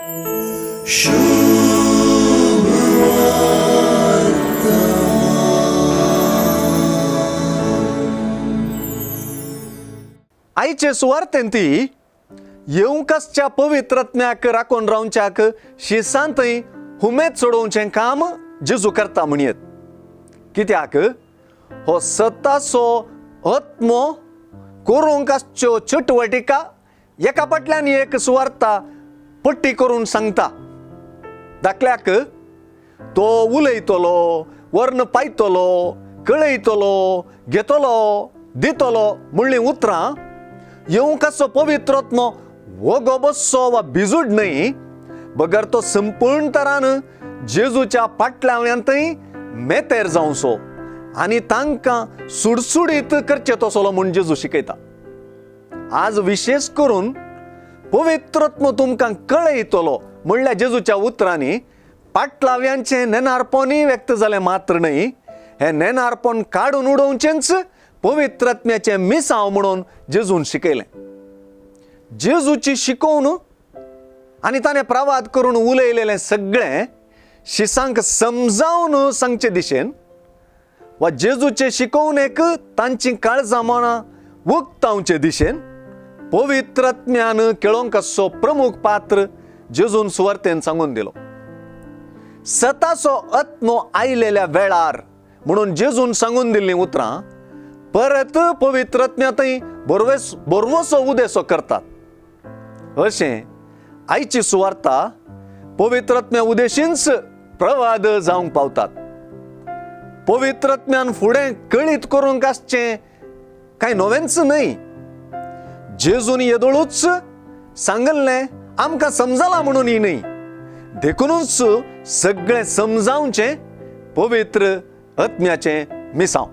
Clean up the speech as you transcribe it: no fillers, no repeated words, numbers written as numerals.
आईचे सुवार्थेंती येवंकसच्या पवित्रत्म्याक राखून रावच्याक शिसांतय हुमेद सोडोवचें काम जेजू करता म्हणयत. कित्याक हो सतासो आत्मो करूंक आसच्यो चटवटिका एका फाटल्यान एक सुवार्ता पट्टी करून सांगता. दाखल्याक तो उलयतलो, वर्ण पायतलो, कळयतलो, घेतलो, दितलो म्हणली उतरां येवंकसो पवित्रत्मो वगो बसचो वा बिजूड न्हय, बगर तो संपूर्ण तरान जेजूच्या फाटल्यावयांतय मेतेर जावचो आनी तांकां सुडसुडीत करचें तसलो म्हूण जेजू शिकयता. आज विशेष करून पवित्रत्म तुमकां कळयतलो म्हणल्यार जेजूच्या उतरांनी फाटलाव्यांचें नेनारपणय व्यक्त जालें मात्र न्हय, हें नेनारपण काडून उडोवचेंच पवित्रत्म्याचें मिसांव म्हणून जेजून शिकयलें. जेजूची शिकोवन आनी ताणें प्रवाद करून उलयलेलें सगळें शिसांक समजावन सांगचे दिशेन वा जेजूचे शिकोवणेक तांची काळजां मनां उक्तावचे दिशेन पवित्रत्म्यान केळोंकसो प्रमुख पात्र जेजून सुवार्थेन सांगून दिलो. सतासो आत्मो आयलेल्या वेळार म्हणून जेजून सांगून दिल्लीं उतरां परत पवित्रत्म्यातय बरवसो उदेसो करतात. अशें आयची सुवार्ता पवित्रत्म्या उदेशींच प्रवाद जावंक पावतात. पवित्रत्म्यान फुडें कळीत करूंक आसचें कांय नवेंच न्हय. जेजून येदोळूच सांगल्लें आमकां समजलां म्हणूनय न्हय, देखूनच सगळें समजावचें पवित्र आत्म्याचें मिसांव.